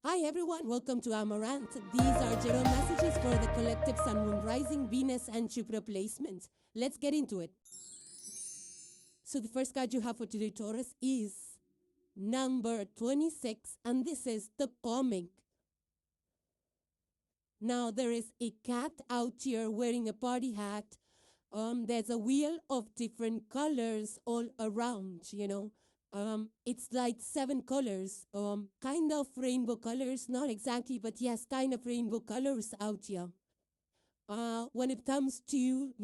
Hi everyone, welcome to Amaranth. These are general messages for the collective Sun, Moon, Rising, Venus and Jupiter placements. Let's get into it. So the first card you have for today, Taurus, is number 26, and this is the comic. Now there is a cat out here wearing a party hat. There's a wheel of different colors all around, it's like 7 colors, kind of rainbow colors, not exactly, but yes, kind of rainbow colors out here. When it comes to,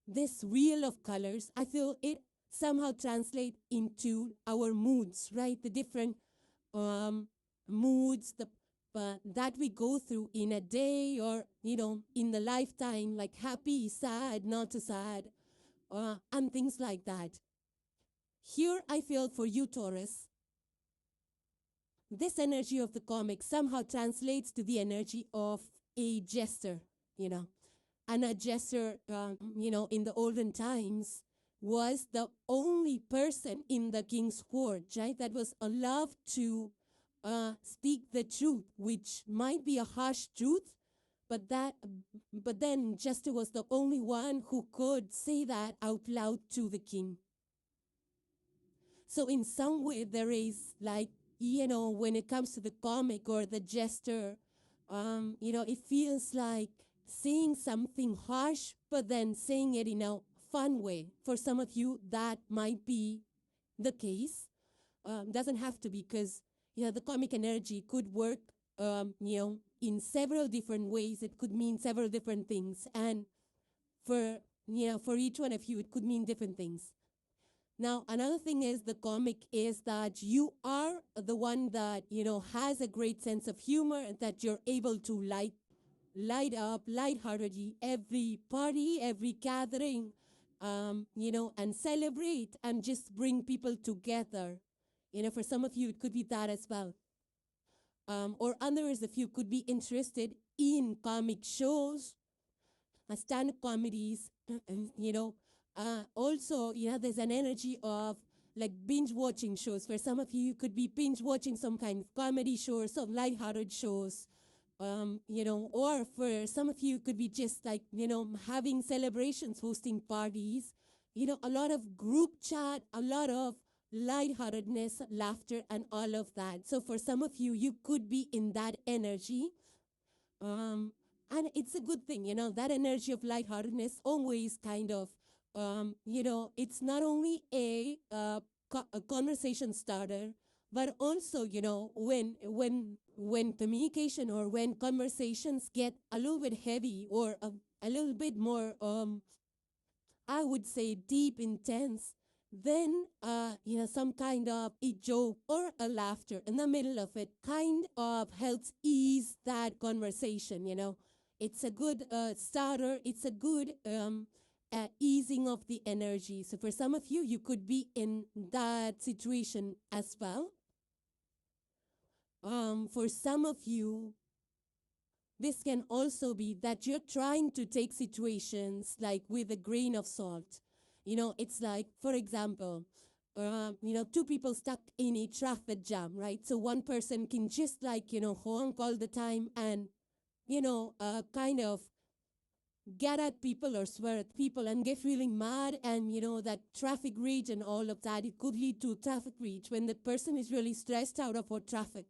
this wheel of colors, I feel it somehow translate into our moods, right? The different moods that we go through in a day or, in the lifetime, like happy, sad, not so sad, and things like that. Here I feel for you, Taurus, this energy of the comic somehow translates to the energy of a jester, And a jester, in the olden times was the only person in the king's court, right? That was allowed to speak the truth, which might be a harsh truth, but then jester was the only one who could say that out loud to the king. So in some way there is like, when it comes to the comic or the jester, it feels like saying something harsh, but then saying it in a fun way. For some of you, that might be the case. Doesn't have to be, because, the comic energy could work, in several different ways. It could mean several different things. And for each one of you, it could mean different things. Now, another thing is the comic is that you are the one that, has a great sense of humor, that you're able to light up lightheartedly every party, every gathering, and celebrate and just bring people together. For some of you, it could be that as well. Or others of you could be interested in comic shows, stand-up comedies, also, there's an energy of like binge watching shows. For some of you, you could be binge watching some kind of comedy show or some lighthearted shows. Or for some of you, it could be just like, having celebrations, hosting parties, a lot of group chat, a lot of lightheartedness, laughter, and all of that. So for some of you, you could be in that energy. And it's a good thing, that energy of lightheartedness always kind of, it's not only a conversation starter, but also, when communication or when conversations get a little bit heavy or a little bit more, I would say deep, intense, then, some kind of a joke or a laughter in the middle of it kind of helps ease that conversation, It's a good starter. It's a good easing of the energy. So for some of you, you could be in that situation as well. For some of you, this can also be that you're trying to take situations like with a grain of salt. It's like, for example, 2 people stuck in a traffic jam, right? So one person can just like, honk all the time and, kind of get at people or swear at people and get really mad, and that traffic rage and all of that, it could lead to traffic rage when the person is really stressed out about traffic.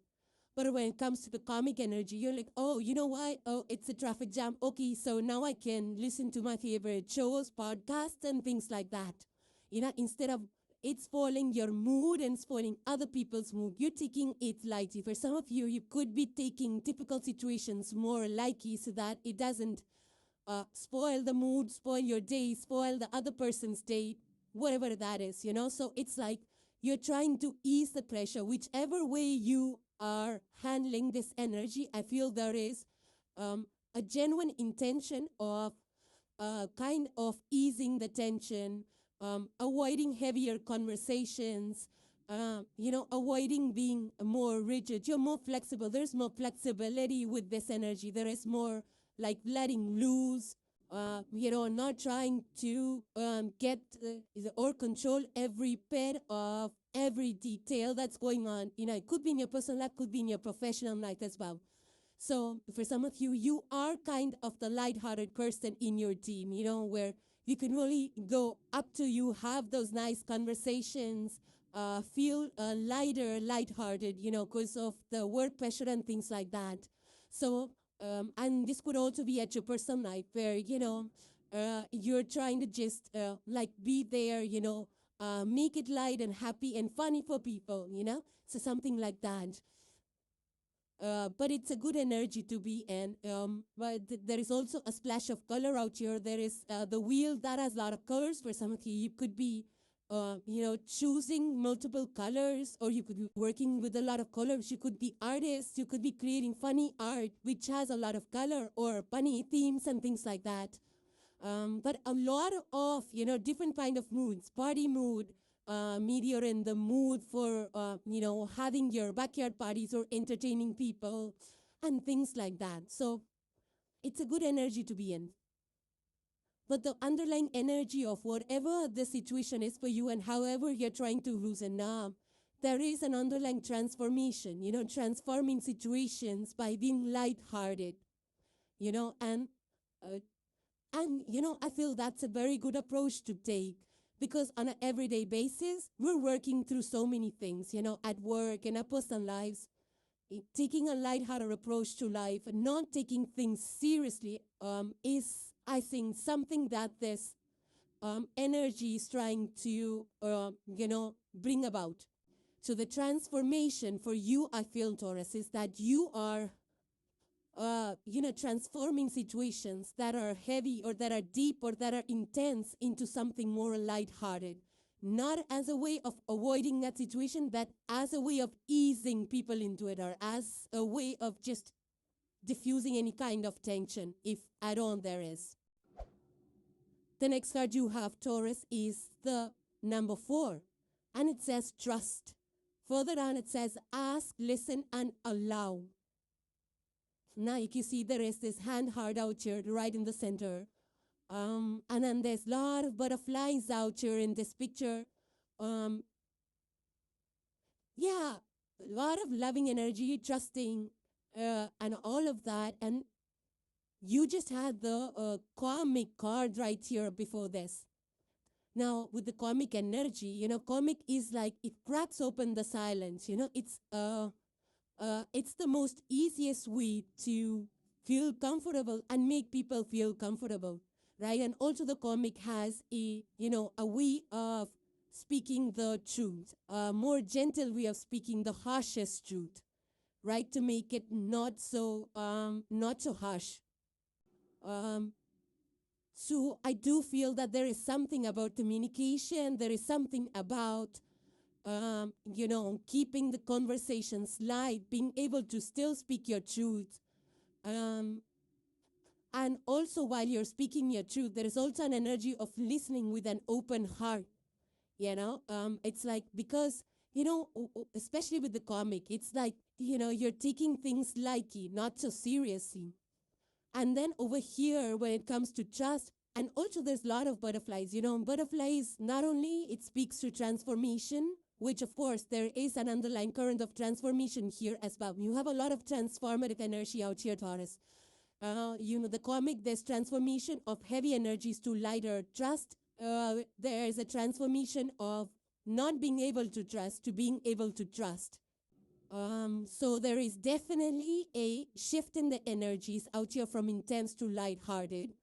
But when it comes to the comic energy, you're like, oh, you know what? Oh, it's a traffic jam. Okay, so now I can listen to my favorite shows, podcasts, and things like that. Instead of it spoiling your mood and spoiling other people's mood, you're taking it lightly. For some of you, you could be taking typical situations more lightly so that it doesn't spoil the mood, spoil your day, spoil the other person's day, whatever that is, So it's like you're trying to ease the pressure. Whichever way you are handling this energy, I feel there is a genuine intention of kind of easing the tension, avoiding heavier conversations, avoiding being more rigid. You're more flexible. There's more flexibility with this energy. There is more like letting loose, not trying to get or control every bit of every detail that's going on. It could be in your personal life, could be in your professional life as well. So for some of you, you are kind of the lighthearted person in your team, where you can really go up to you, have those nice conversations, feel lighter, lighthearted, because of the work pressure and things like that. So, and this could also be at your personal life where, you're trying to just be there, make it light and happy and funny for people, So something like that. But it's a good energy to be in. But there is also a splash of color out here. There is the wheel that has a lot of colors. For some of you, you could be, choosing multiple colors, or you could be working with a lot of colors. You could be artists. You could be creating funny art, which has a lot of color, or funny themes and things like that. But a lot of, different kind of moods, party mood, maybe you're in the mood for, having your backyard parties or entertaining people and things like that. So it's a good energy to be in. But the underlying energy of whatever the situation is for you and however you're trying to loosen up, there is an underlying transformation, transforming situations by being lighthearted, and I feel that's a very good approach to take. Because on an everyday basis, we're working through so many things, at work and our personal lives. Taking a lighthearted approach to life and not taking things seriously is, I think, something that this energy is trying to, bring about. So the transformation for you, I feel, Taurus, is that you are transforming situations that are heavy or that are deep or that are intense into something more lighthearted. Not as a way of avoiding that situation, but as a way of easing people into it, or as a way of just diffusing any kind of tension, if at all there is. The next card you have, Taurus, is the number 4. And it says trust. Further down it says ask, listen, and allow. Now you can see there is this hand heart out here right in the center. And then there's a lot of butterflies out here in this picture. Yeah, a lot of loving energy, trusting, and all of that. And you just had the karmic card right here before this. Now, with the karmic energy, karmic is like it cracks open the silence. It's the most easiest way to feel comfortable and make people feel comfortable, right? And also the comic has a way of speaking the truth, a more gentle way of speaking the harshest truth, right? To make it not so harsh. So I do feel that there is something about communication. There is something about keeping the conversations light, being able to still speak your truth. And also while you're speaking your truth, there is also an energy of listening with an open heart. It's like, because, especially with the comic, it's like, you're taking things lightly, not so seriously. And then over here, when it comes to trust, and also there's a lot of butterflies. Butterflies, not only it speaks to transformation, which of course there is an underlying current of transformation here as well. You have a lot of transformative energy out here, Taurus. The comic, there's transformation of heavy energies to lighter trust. There's a transformation of not being able to trust to being able to trust. So there is definitely a shift in the energies out here from intense to lighthearted.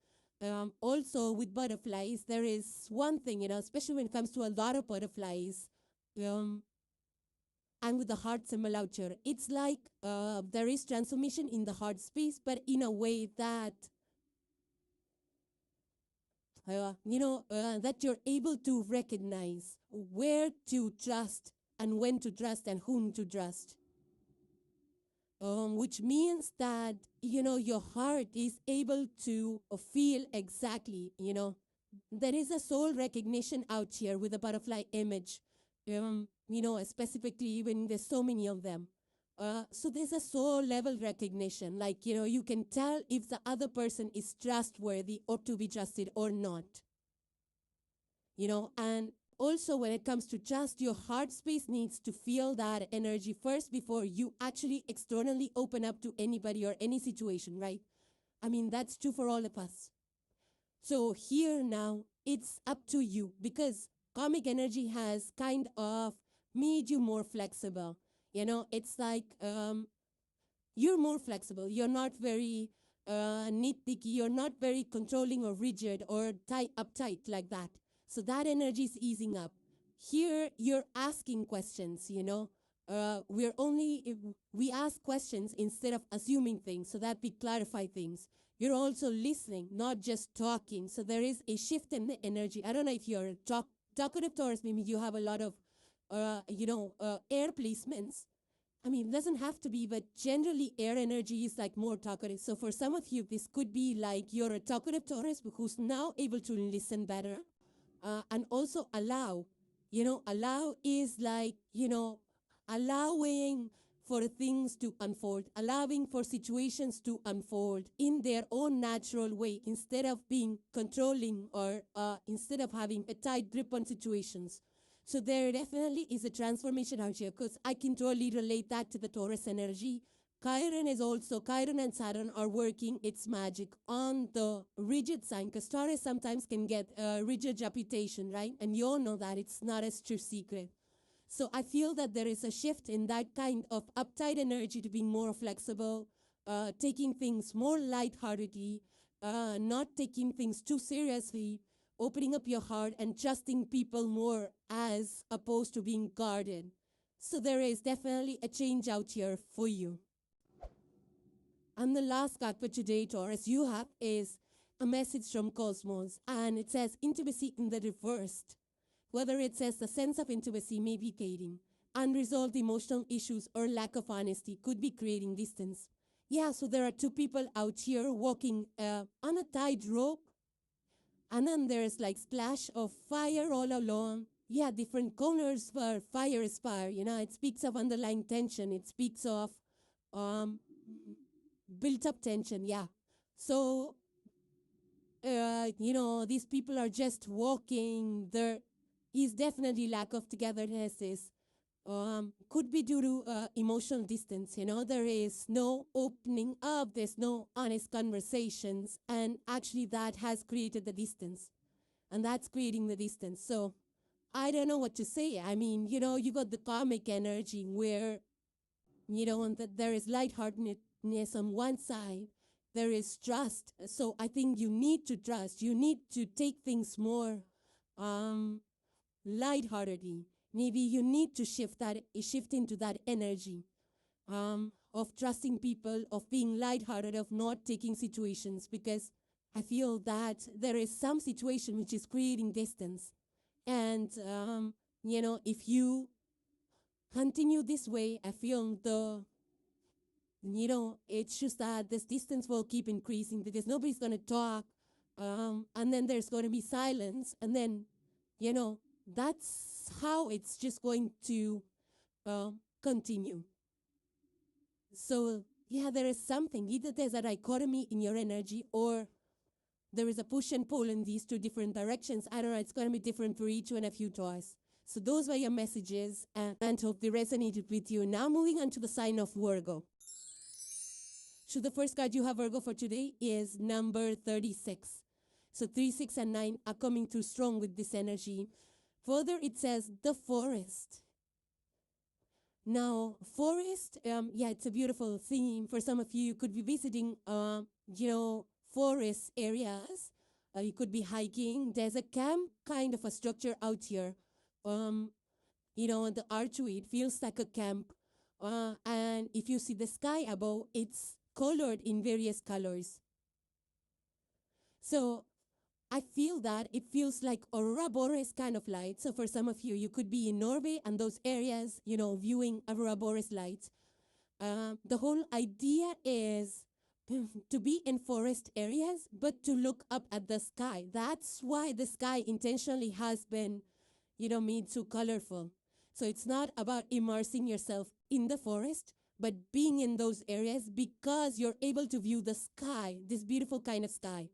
Also with butterflies, there is one thing, especially when it comes to a lot of butterflies, and with the heart symbol out here, it's like there is transformation in the heart space, but in a way that, that you're able to recognize where to trust and when to trust and whom to trust. Which means that, your heart is able to feel exactly, there is a soul recognition out here with the butterfly image, specifically when there's so many of them. So there's a soul level recognition, like, you can tell if the other person is trustworthy or to be trusted or not. And Also, when it comes to trust, your heart space needs to feel that energy first before you actually externally open up to anybody or any situation, right? I mean, that's true for all of us. So here now, it's up to you because karmic energy has kind of made you more flexible. You know, it's like you're more flexible. You're not very nitpicky. You're not very controlling or rigid or uptight like that. So that energy is easing up. Here, you're asking questions, you know. We ask questions instead of assuming things so that we clarify things. You're also listening, not just talking. So there is a shift in the energy. I don't know if you're a talkative Taurus, maybe you have a lot of, air placements. I mean, it doesn't have to be, but generally air energy is like more talkative. So for some of you, this could be like you're a talkative Taurus who's now able to listen better and also allow. You know, allow is like, you know, allowing for things to unfold, allowing for situations to unfold in their own natural way instead of being controlling or instead of having a tight grip on situations. So there definitely is a transformation out here because I can totally relate that to the Taurus energy. Chiron and Saturn are working its magic on the rigid sign because Taurus sometimes can get a rigid reputation, right? And you all know that it's not a true secret. So I feel that there is a shift in that kind of uptight energy to being more flexible, taking things more lightheartedly, not taking things too seriously, opening up your heart and trusting people more as opposed to being guarded. So there is definitely a change out here for you. And the last card for today, Taurus, you have is a message from Cosmos. And it says intimacy in the reversed. Whether it says the sense of intimacy may be fading, unresolved emotional issues or lack of honesty could be creating distance. Yeah, so there are two people out here walking on a tightrope. And then there's like splash of fire all along. Yeah, different colors for fire is fire. You know, it speaks of underlying tension. It speaks of built up tension. Yeah. So, these people are just walking. There is definitely lack of togetherness. Could be due to emotional distance. You know, there is no opening up. There's no honest conversations. And actually that has created the distance. And that's creating the distance. So I don't know what to say. I mean, you know, you got the karmic energy where, you know, and that there is lightheartedness on one side. There is trust. So I think you need to trust. You need to take things more lightheartedly. Maybe you need to shift into that energy of trusting people, of being lighthearted, of not taking situations, because I feel that there is some situation which is creating distance. And, if you continue this way, I feel it's just that this distance will keep increasing because nobody's going to talk. And then there's going to be silence. And then, that's how it's just going to continue. So, yeah, there is something. Either there's a dichotomy in your energy or there is a push and pull in these two different directions. I don't know. It's going to be different for each one of you, Taurus. So those were your messages, and hope they resonated with you. Now moving on to the sign of Virgo. So the first card you have, Virgo, for today is number 36. So 3, 6, and 9 are coming through strong with this energy. Further, it says the forest. Now, forest, it's a beautiful theme. For some of you, you could be visiting, forest areas. You could be hiking. There's a camp kind of a structure out here. The archway, it feels like a camp. And if you see the sky above, it's colored in various colors. So I feel that it feels like aurora borealis kind of light. So for some of you, you could be in Norway and those areas, viewing aurora borealis lights. The whole idea is to be in forest areas, but to look up at the sky. That's why the sky intentionally has been, made so colorful. So it's not about immersing yourself in the forest, but being in those areas because you're able to view the sky, this beautiful kind of sky.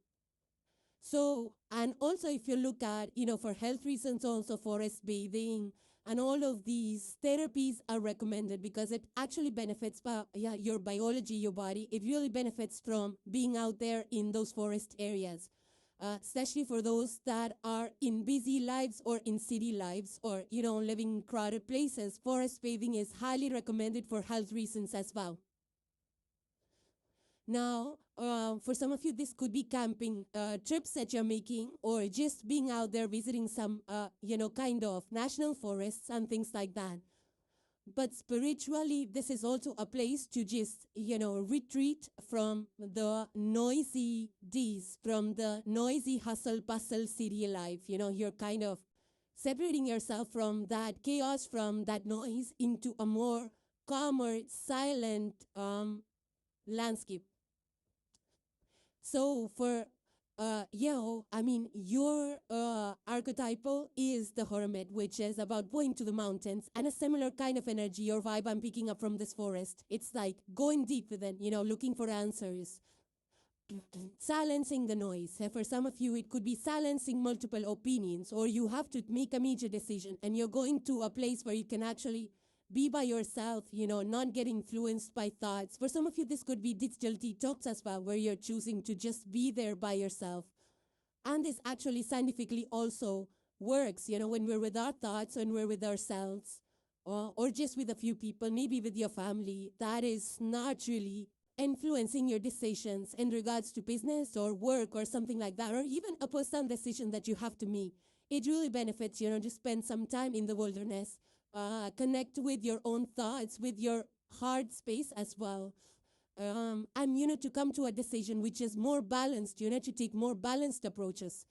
So, and also if you look at, for health reasons also, forest bathing and all of these therapies are recommended because it actually benefits your biology, your body. It really benefits from being out there in those forest areas, especially for those that are in busy lives or in city lives or, living in crowded places. Forest bathing is highly recommended for health reasons as well. Now, for some of you, this could be camping trips that you're making or just being out there visiting some, kind of national forests and things like that. But spiritually, this is also a place to just, retreat from the noisy days, from the noisy hustle bustle city life. You're kind of separating yourself from that chaos, from that noise into a more calmer, silent landscape. So for your archetypal is the hermit, which is about going to the mountains, and a similar kind of energy or vibe I'm picking up from this forest. It's like going deep within, looking for answers, silencing the noise. For some of you, it could be silencing multiple opinions, or you have to make a major decision, and you're going to a place where you can actually be by yourself, not get influenced by thoughts. For some of you, this could be digital detox as well, where you're choosing to just be there by yourself. And this actually scientifically also works, when we're with our thoughts, when we're with ourselves, or just with a few people, maybe with your family, that is not really influencing your decisions in regards to business or work or something like that, or even a personal decision that you have to make. It really benefits, to spend some time in the wilderness, connect with your own thoughts, with your heart space as well. And, to come to a decision which is more balanced, to take more balanced approaches.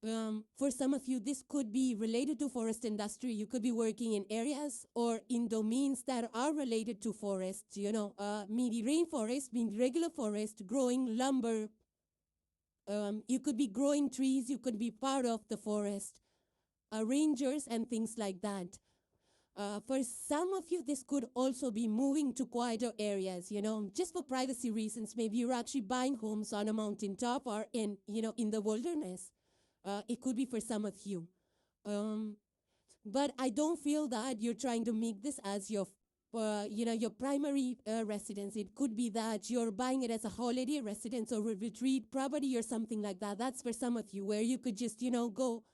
For some of you, this could be related to forest industry. You could be working in areas or in domains that are related to forests, maybe rainforest, maybe regular forest, growing lumber. You could be growing trees. You could be part of the forest, rangers and things like that. For some of you, this could also be moving to quieter areas, just for privacy reasons. Maybe you're actually buying homes on a mountaintop or in the wilderness. It could be for some of you. But I don't feel that you're trying to make this as your primary residence. It could be that you're buying it as a holiday residence or a retreat property or something like that. That's for some of you, where you could just, go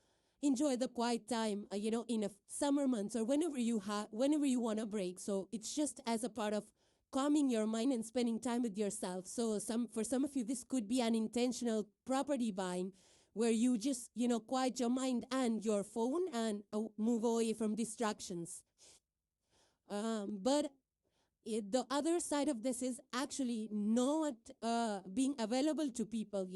enjoy the quiet time, in a summer months or whenever you want a break. So it's just as a part of calming your mind and spending time with yourself. So for some of you, this could be an intentional property buying where you just, quiet your mind and your phone and move away from distractions. But the other side of this is actually not being available to people,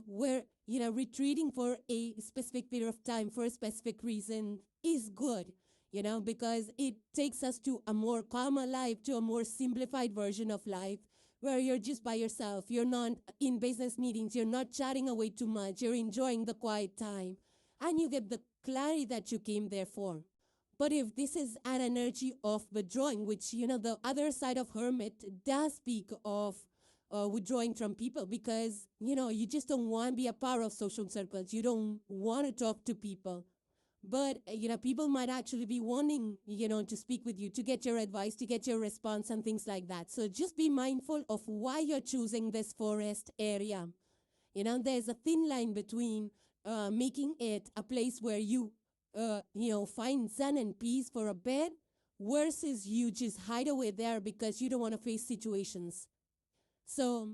where, retreating for a specific period of time for a specific reason is good, because it takes us to a more calmer life, to a more simplified version of life, where you're just by yourself. You're not in business meetings. You're not chatting away too much. You're enjoying the quiet time, and you get the clarity that you came there for. But if this is an energy of withdrawing, which, the other side of hermit does speak of withdrawing from people, because, you just don't want to be a part of social circles. You don't want to talk to people. But, people might actually be wanting, to speak with you, to get your advice, to get your response and things like that. So just be mindful of why you're choosing this forest area. There's a thin line between making it a place where you, find zen and peace for a bit versus you just hide away there because you don't want to face situations. So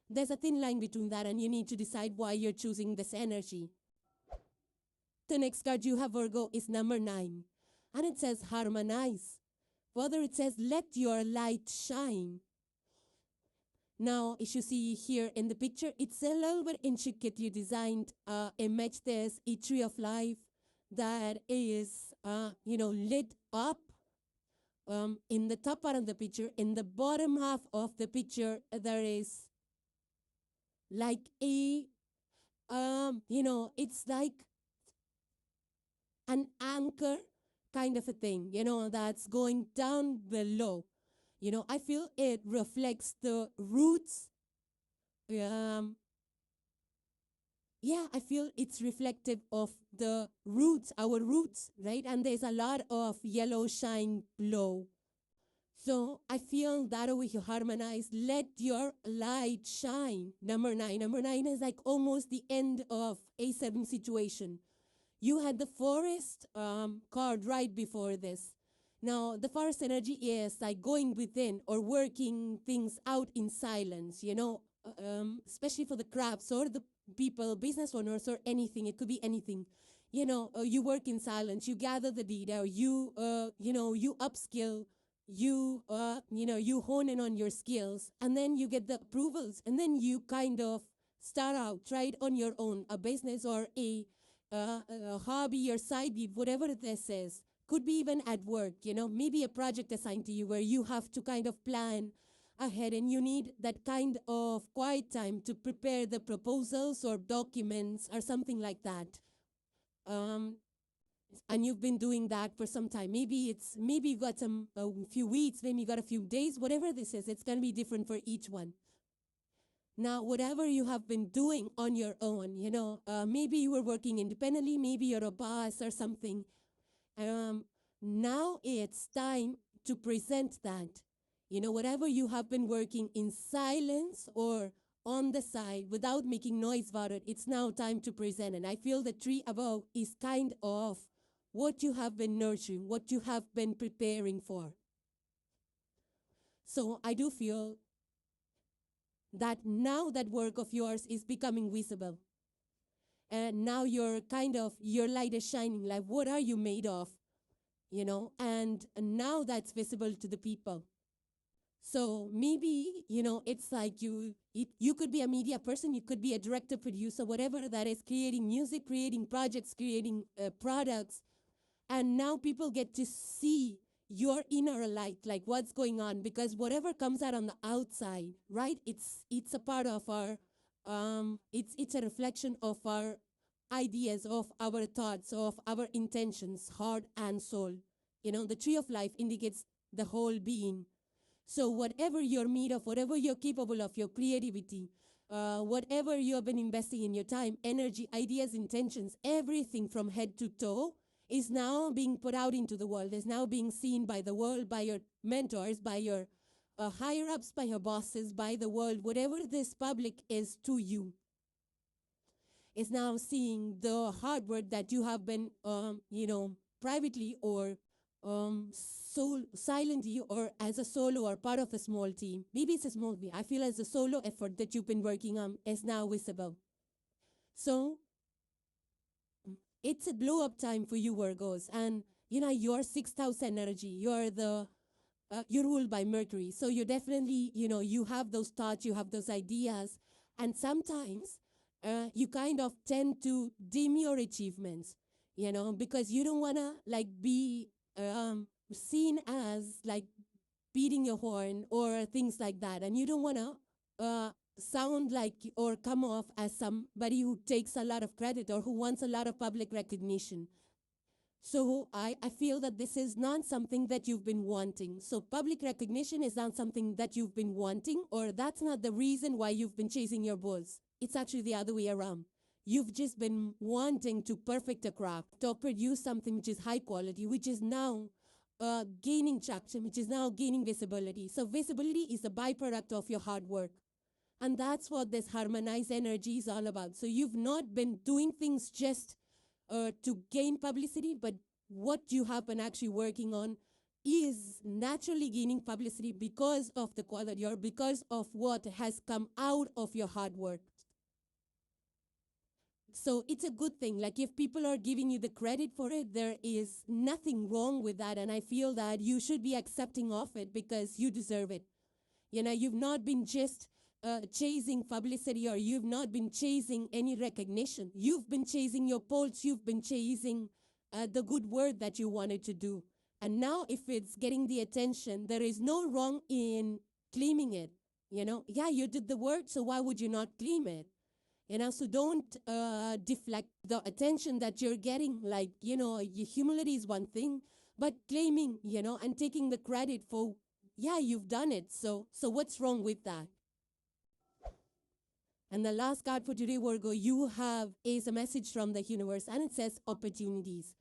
there's a thin line between that, and you need to decide why you're choosing this energy. The next card you have, Virgo, is number 9. And it says harmonize. Further, it says let your light shine. Now, as you see here in the picture, it's a little bit intricately designed image. There's a tree of life that is, lit up in the top part of the picture. In the bottom half of the picture, there is like a, it's like an anchor kind of a thing, that's going down below. I feel it reflects the roots yeah, I feel it's reflective of the roots, our roots, right? And there's a lot of yellow shine below. So I feel that way you harmonize. Let your light shine. Number 9. Number 9 is like almost the end of a certain situation. You had the forest card right before this. Now, the forest energy is like going within or working things out in silence, especially for the crafts or the people, business owners or anything. It could be anything. You work in silence. You gather the data. You upskill. You hone in on your skills. And then you get the approvals. And then you kind of start out, right, on your own, a business or a hobby or side gig, whatever this is. Could be even at work, maybe a project assigned to you where you have to kind of plan ahead and you need that kind of quiet time to prepare the proposals or documents or something like that. And you've been doing that for some time. Maybe you got a few weeks, maybe you got a few days, whatever this is, it's going to be different for each one. Now, whatever you have been doing on your own, maybe you were working independently, maybe you're a boss or something. Now it's time to present that. Whatever you have been working in silence or on the side without making noise about it, it's now time to present. And I feel the tree above is kind of what you have been nurturing, what you have been preparing for. So I do feel that now that work of yours is becoming visible. And now your light is shining. Like, what are you made of? And now that's visible to the people. So maybe, it's like you could be a media person, you could be a director, producer, whatever that is, creating music, creating projects, creating products. And now people get to see your inner light, like what's going on, because whatever comes out on the outside, right? It's a part of our, it's a reflection of our ideas, of our thoughts, of our intentions, heart and soul. The tree of life indicates the whole being. So whatever you're made of, whatever you're capable of, your creativity, whatever you have been investing in your time, energy, ideas, intentions, everything from head to toe is now being put out into the world, is now being seen by the world, by your mentors, by your higher-ups, by your bosses, by the world, whatever this public is to you, is now seeing the hard work that you have been, privately or silently or as a solo or part of a small team. Maybe it's a small team. I feel as a solo effort that you've been working on is now visible. So it's a blow-up time for you, Virgos. And, your sixth house energy, you're ruled by Mercury. So you're definitely, you have those thoughts, you have those ideas. And sometimes you kind of tend to dim your achievements, because you don't want to, be seen as, beating your horn or things like that. And you don't want to sound like or come off as somebody who takes a lot of credit or who wants a lot of public recognition. So I feel that this is not something that you've been wanting. So public recognition is not something that you've been wanting, or that's not the reason why you've been chasing your goals. It's actually the other way around. You've just been wanting to perfect a craft or produce something which is high quality, which is now gaining traction, which is now gaining visibility. So visibility is a byproduct of your hard work. And that's what this harmonized energy is all about. So you've not been doing things just to gain publicity, but what you have been actually working on is naturally gaining publicity because of the quality or because of what has come out of your hard work. So it's a good thing. Like, if people are giving you the credit for it, there is nothing wrong with that. And I feel that you should be accepting of it because you deserve it. You've not been just chasing publicity, or you've not been chasing any recognition. You've been chasing your pulse. You've been chasing the good work that you wanted to do. And now if it's getting the attention, there is no wrong in claiming it. Yeah, you did the work, so why would you not claim it? So don't deflect the attention that you're getting. Humility is one thing, but claiming, and taking the credit for, yeah, you've done it. So what's wrong with that? And the last card for today, Virgo, you have is a message from the universe, and it says opportunities.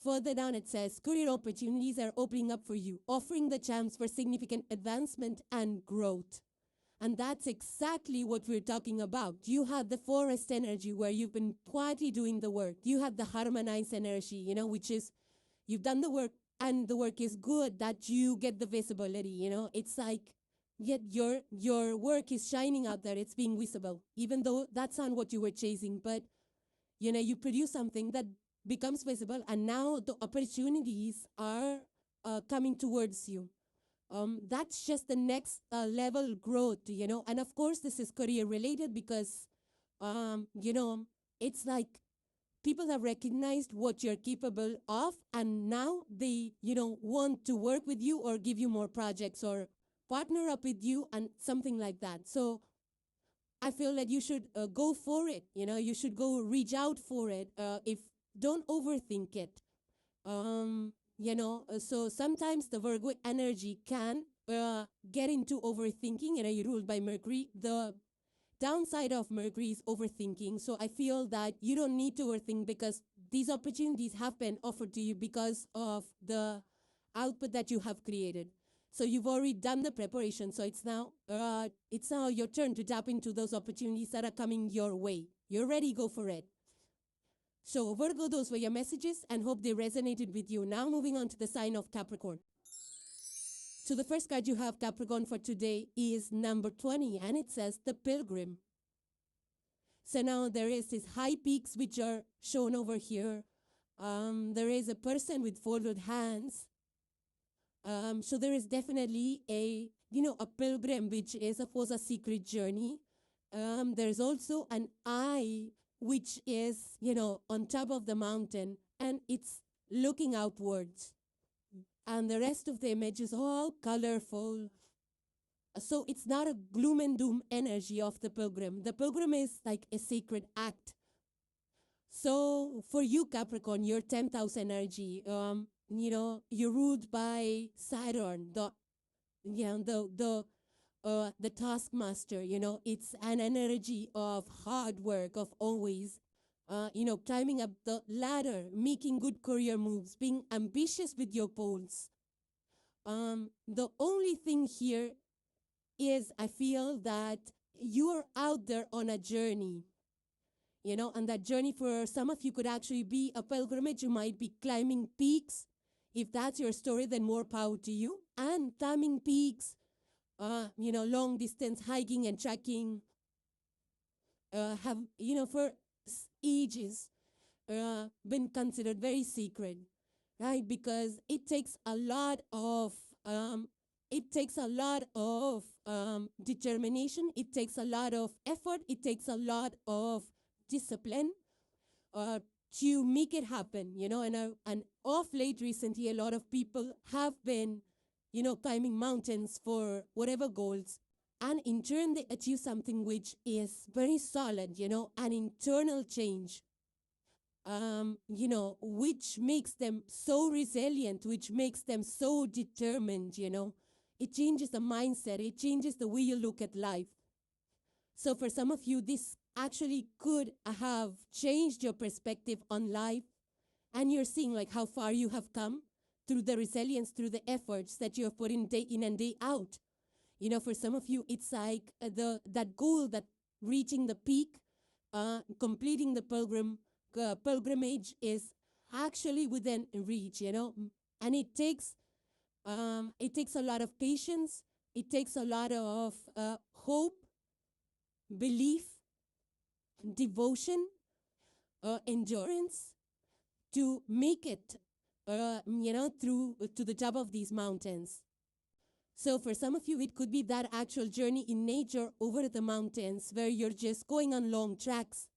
Further down, it says career opportunities are opening up for you, offering the chance for significant advancement and growth. And that's exactly what we're talking about. You have the forest energy where you've been quietly doing the work. You have the harmonized energy, which is you've done the work and the work is good that you get the visibility, It's like, yet your work is shining out there. It's being visible, even though that's not what you were chasing. But, you produce something that becomes visible, and now the opportunities are coming towards you. That's just the next level growth, And of course, this is career related because, it's like people have recognized what you're capable of, and now they, want to work with you or give you more projects or partner up with you and something like that. So I feel that you should go for it. You should go reach out for it. Don't overthink it. So sometimes the Virgo energy can get into overthinking. You're ruled by Mercury. The downside of Mercury is overthinking. So I feel that you don't need to overthink because these opportunities have been offered to you because of the output that you have created. So you've already done the preparation. So it's now your turn to tap into those opportunities that are coming your way. You're ready, go for it. So Virgo, those were your messages and hope they resonated with you. Now moving on to the sign of Capricorn. So the first card you have, Capricorn, for today is number 20, and it says the Pilgrim. So now there is these high peaks which are shown over here. There is a person with folded hands. So there is definitely a pilgrim, which is, of course, a secret journey. There's also an eye, which is, on top of the mountain, and it's looking outwards. And the rest of the image is all colorful. So it's not a gloom and doom energy of the pilgrim. The pilgrim is like a sacred act. So for you, Capricorn, your 10th house energy, you're ruled by Saturn, the taskmaster. It's an energy of hard work, of always, climbing up the ladder, making good career moves, being ambitious with your goals. The only thing here is I feel that you are out there on a journey. And that journey for some of you could actually be a pilgrimage. You might be climbing peaks. If that's your story, then more power to you. And climbing peaks, long distance hiking and trekking have, for ages been considered very sacred, right? Because it takes a lot of determination. It takes a lot of effort. It takes a lot of discipline to make it happen, and of late recently, a lot of people have been, climbing mountains for whatever goals. And in turn, they achieve something which is very solid, an internal change, which makes them so resilient, which makes them so determined, It changes the mindset. It changes the way you look at life. So for some of you, this actually could have changed your perspective on life. And you're seeing like how far you have come through the resilience, through the efforts that you have put in day in and day out. For some of you, it's like that goal, that reaching the peak, completing the pilgrimage is actually within reach, And it takes a lot of patience. It takes a lot of hope, belief, devotion, endurance to make it, through to the top of these mountains. So for some of you, it could be that actual journey in nature over the mountains where you're just going on long treks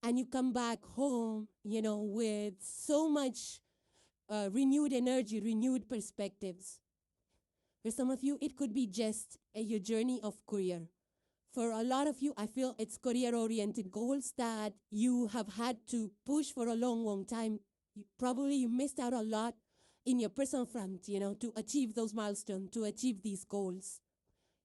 and you come back home, with so much renewed energy, renewed perspectives. For some of you, it could be just your journey of career. For a lot of you, I feel it's career-oriented goals that you have had to push for a long, long time. You missed out a lot in your personal front, to achieve those milestones, to achieve these goals.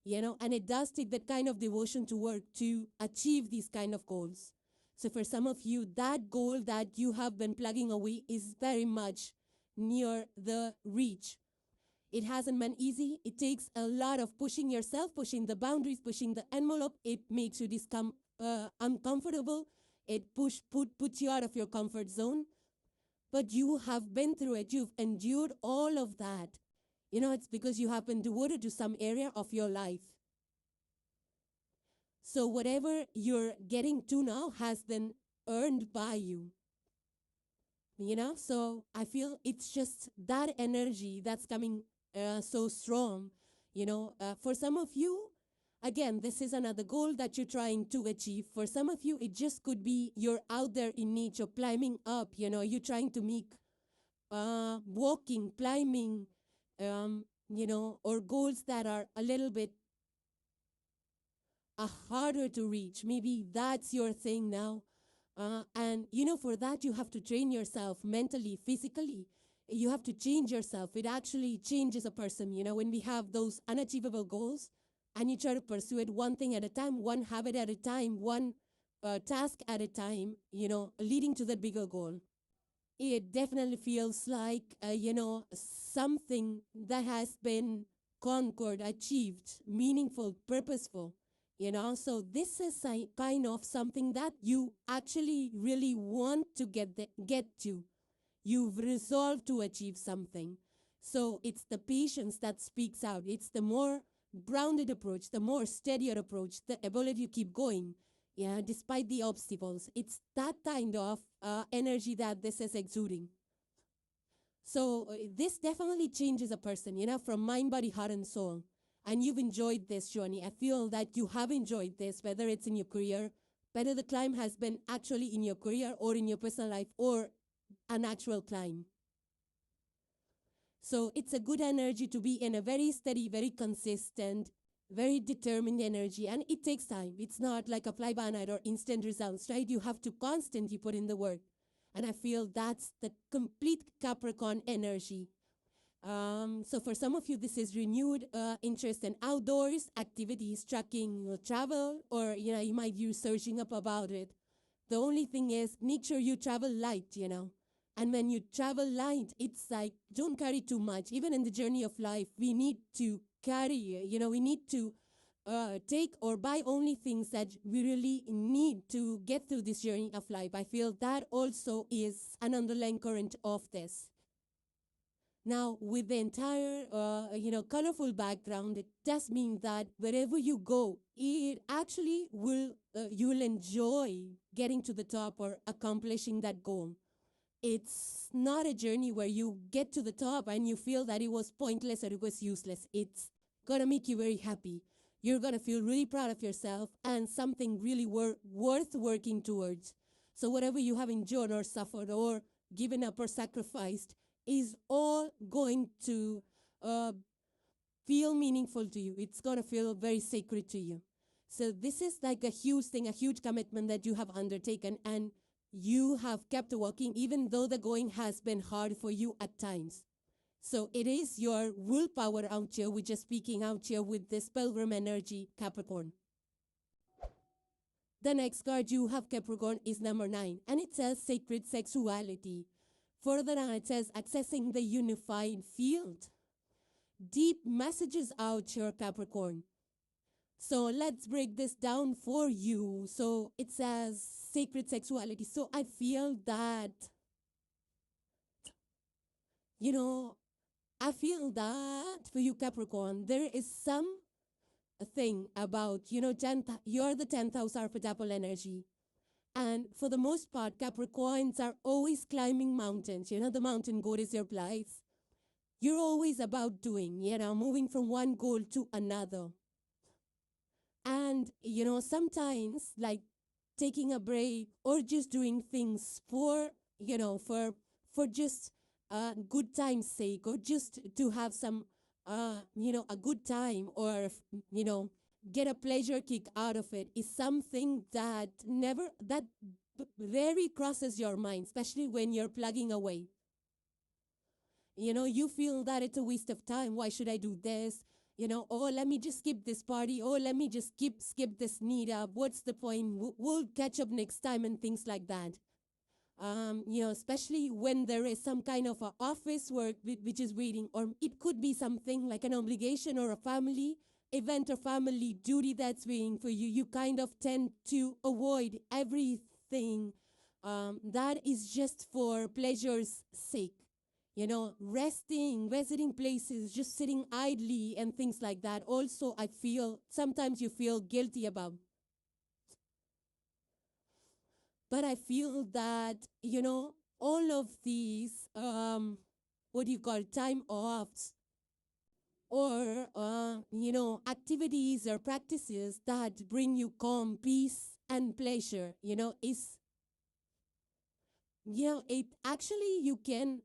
and it does take that kind of devotion to work to achieve these kind of goals. So for some of you, that goal that you have been plugging away is very much near the reach. It hasn't been easy. It takes a lot of pushing yourself, pushing the boundaries, pushing the envelope. It makes you uncomfortable. It puts you out of your comfort zone. But you have been through it. You've endured all of that. It's because you have been devoted to some area of your life. So whatever you're getting to now has been earned by you. So I feel it's just that energy that's coming so strong. For some of you, again, this is another goal that you're trying to achieve. For some of you, it just could be you're out there in nature, climbing up, you're trying to make walking, climbing, or goals that are a little bit harder to reach. Maybe that's your thing now. And for that, you have to train yourself mentally, physically. You have to change yourself. It actually changes a person, when we have those unachievable goals and you try to pursue it one thing at a time, one habit at a time, one task at a time, leading to the bigger goal. It definitely feels like, something that has been conquered, achieved, meaningful, purposeful. So this is a kind of something that you actually really want to get to. You've resolved to achieve something. So it's the patience that speaks out. It's the more grounded approach, the more steadier approach, the ability to keep going, despite the obstacles. It's that kind of energy that this is exuding. So this definitely changes a person, from mind, body, heart, and soul. And you've enjoyed this journey. I feel that you have enjoyed this, whether it's in your career, whether the climb has been actually in your career or in your personal life or a natural climb. So it's a good energy to be in, a very steady, very consistent, very determined energy. And it takes time. It's not like a fly-by-night or instant results, right? You have to constantly put in the work. And I feel that's the complete Capricorn energy. So for some of you, this is renewed interest in outdoors, activities, trekking, travel, or, you might be researching up about it. The only thing is, make sure you travel light, And when you travel light, it's like, don't carry too much. Even in the journey of life, we need to carry, we need to take or buy only things that we really need to get through this journey of life. I feel that also is an underlying current of this. Now, with the entire, colorful background, it does mean that wherever you go, it actually will, you will enjoy getting to the top or accomplishing that goal. It's not a journey where you get to the top and you feel that it was pointless or it was useless. It's going to make you very happy. You're going to feel really proud of yourself and something really worth working towards. So whatever you have endured or suffered or given up or sacrificed is all going to feel meaningful to you. It's going to feel very sacred to you. So this is like a huge thing, a huge commitment that you have undertaken, and you have kept working even though the going has been hard for you at times. So it is your willpower out here, which is speaking out here with this pilgrim energy, Capricorn. The next card you have, Capricorn, is number 9, and it says sacred sexuality. Further on, it says accessing the unified field. Deep messages out here, Capricorn. So let's break this down for you. So it says sacred sexuality. So I feel that, I feel that for you, Capricorn, there is some thing about, you're the 10th house archetypal energy. And for the most part, Capricorns are always climbing mountains. The mountain goat is your place. You're always about doing, moving from one goal to another. And, sometimes like taking a break or just doing things for just good time's sake, or just to have some, a good time, or, get a pleasure kick out of it is something that rarely crosses your mind, especially when you're plugging away. You feel that it's a waste of time. Why should I do this? oh, let me just skip this party. Oh, let me just skip this meetup. What's the point? We'll catch up next time and things like that. Especially when there is some kind of a office work which is waiting, or it could be something like an obligation or a family event or family duty that's waiting for you. You kind of tend to avoid everything that is just for pleasure's sake. Resting, visiting places, just sitting idly and things like that. Also, I feel sometimes you feel guilty about. But I feel that, all of these, time offs or, activities or practices that bring you calm, peace, and pleasure, it actually you can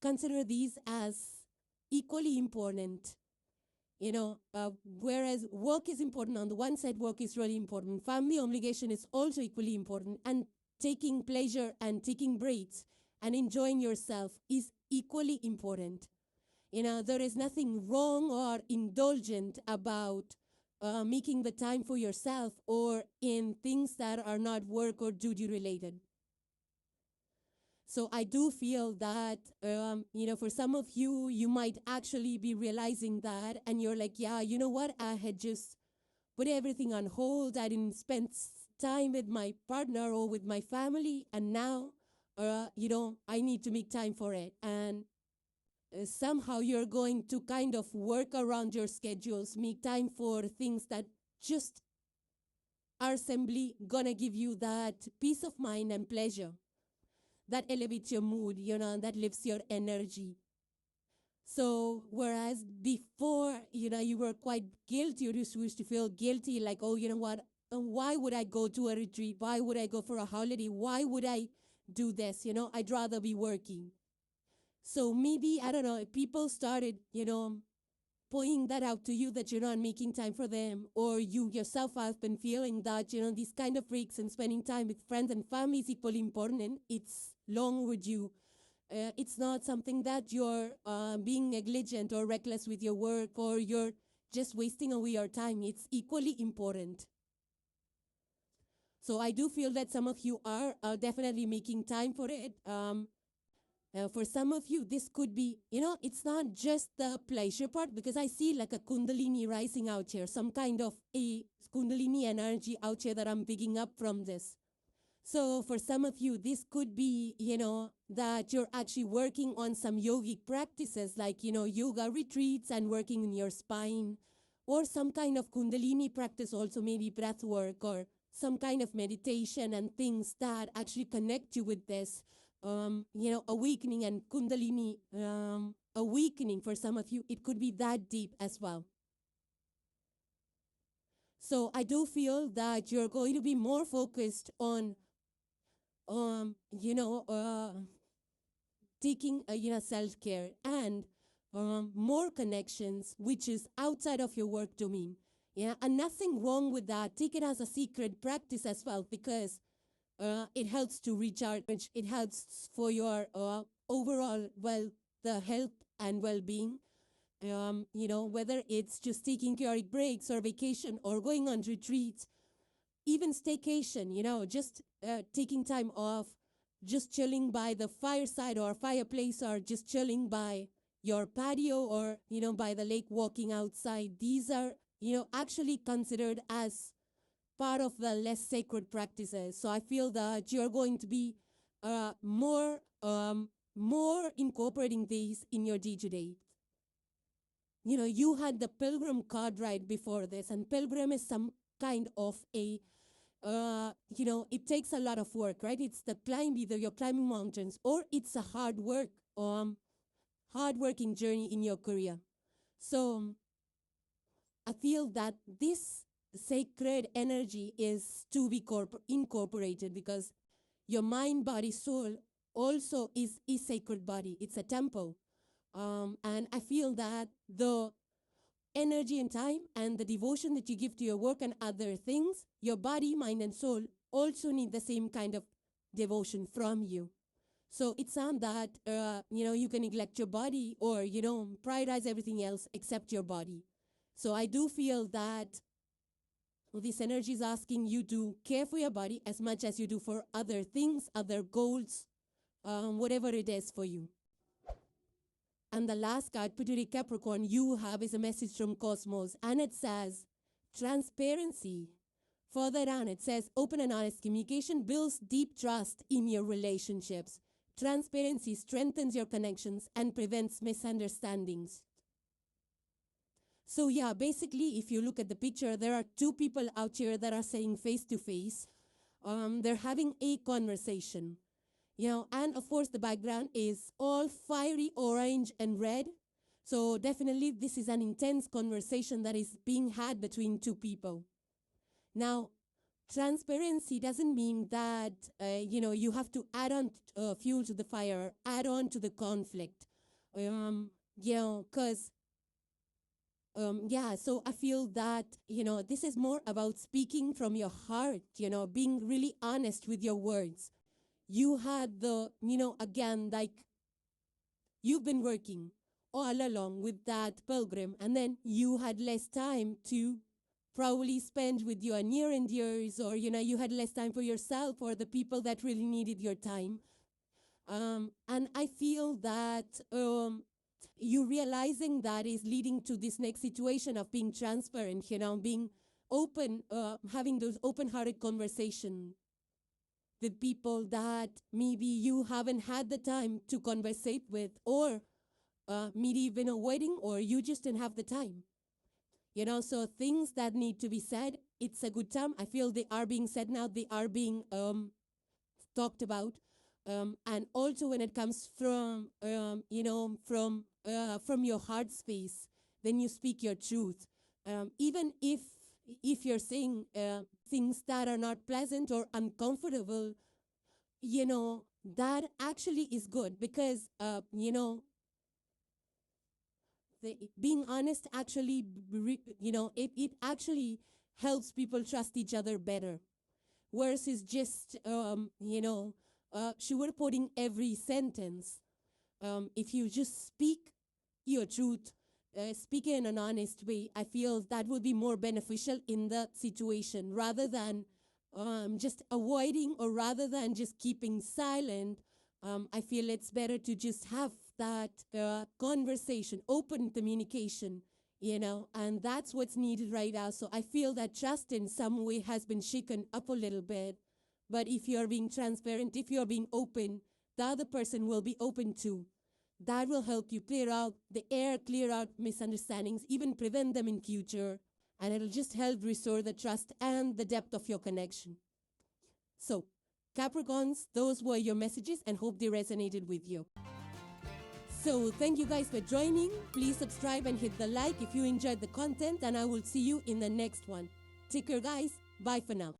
consider these as equally important. Whereas work is important on the one side, work is really important. Family obligation is also equally important. And taking pleasure and taking breaks and enjoying yourself is equally important. There is nothing wrong or indulgent about making the time for yourself or in things that are not work or duty related. So I do feel that, for some of you, you might actually be realizing that, and you're like, yeah, you know what? I had just put everything on hold. I didn't spend time with my partner or with my family, and now, I need to make time for it. And somehow you're going to kind of work around your schedules, make time for things that just are simply gonna give you that peace of mind and pleasure that elevates your mood, that lifts your energy. So whereas before, you were quite guilty, you used to feel guilty, like, oh, you know what, why would I go to a retreat? Why would I go for a holiday? Why would I do this? I'd rather be working. So maybe, I don't know, if people started, pointing that out to you that you're not making time for them, or you yourself have been feeling that, these kind of breaks and spending time with friends and family is equally important. It's long overdue. It's not something that you're being negligent or reckless with your work, or you're just wasting away your time. It's equally important. So I do feel that some of you are definitely making time for it. For some of you, this could be, it's not just the pleasure part, because I see like a kundalini rising out here, some kind of a kundalini energy out here that I'm picking up from this. So for some of you, this could be, that you're actually working on some yogic practices like, yoga retreats and working in your spine, or some kind of kundalini practice also, maybe breath work or some kind of meditation and things that actually connect you with this. Awakening and kundalini awakening for some of you, it could be that deep as well. So I do feel that you're going to be more focused on, taking, self-care and more connections, which is outside of your work domain. Yeah, and nothing wrong with that. Take it as a secret practice as well, because it helps to recharge. It helps for your overall, the health and well-being. Whether it's just taking periodic breaks or vacation or going on retreats, even staycation, just taking time off, just chilling by the fireside or fireplace, or just chilling by your patio or, by the lake, walking outside. These are, actually considered as part of the less sacred practices. So I feel that you're going to be more incorporating these in your day-to-day. You had the pilgrim card ride before this, and pilgrim is some kind of a, it takes a lot of work, right? It's the climb, either you're climbing mountains or it's a hard-working journey in your career. So I feel that this sacred energy is to be incorporated, because your mind, body, soul also is a sacred body. It's a temple. And I feel that the energy and time and the devotion that you give to your work and other things, your body, mind, and soul also need the same kind of devotion from you. So it's not that, you can neglect your body or, prioritize everything else except your body. So I do feel that this energy is asking you to care for your body as much as you do for other things, other goals, whatever it is for you. And the last card, Pituitary Capricorn, you have is a message from Cosmos. And it says, transparency. Further down, it says, open and honest communication builds deep trust in your relationships. Transparency strengthens your connections and prevents misunderstandings. So yeah, basically, if you look at the picture, there are two people out here that are saying face to face. They're having a conversation. And of course, the background is all fiery orange and red. So definitely, this is an intense conversation that is being had between two people. Now, transparency doesn't mean that, you have to add on fuel to the fire, add on to the conflict. Because, so I feel that, this is more about speaking from your heart, being really honest with your words. You had the, again, like, you've been working all along with that pilgrim, and then you had less time to probably spend with your near and dears, or, you had less time for yourself or the people that really needed your time. And I feel that you realizing that is leading to this next situation of being transparent, being open, having those open-hearted conversations with people that maybe you haven't had the time to conversate with, or maybe you've been avoiding, or you just didn't have the time. So things that need to be said, it's a good time. I feel they are being said now. They are being talked about. And also when it comes from, from your heart space, then you speak your truth. Even if you're saying things that are not pleasant or uncomfortable, that actually is good because, being honest actually, it actually helps people trust each other better. Versus just, sugarcoating every sentence. If you just speak your truth, speak in an honest way, I feel that would be more beneficial in the situation rather than just avoiding or rather than just keeping silent. I feel it's better to just have that conversation, open communication, and that's what's needed right now. So I feel that trust in some way has been shaken up a little bit. But if you're being transparent, if you're being open, the other person will be open too. That will help you clear out the air, clear out misunderstandings, even prevent them in future. And it'll just help restore the trust and the depth of your connection. So, Capricorns, those were your messages and hope they resonated with you. So thank you guys for joining. Please subscribe and hit the like if you enjoyed the content, and I will see you in the next one. Take care, guys. Bye for now.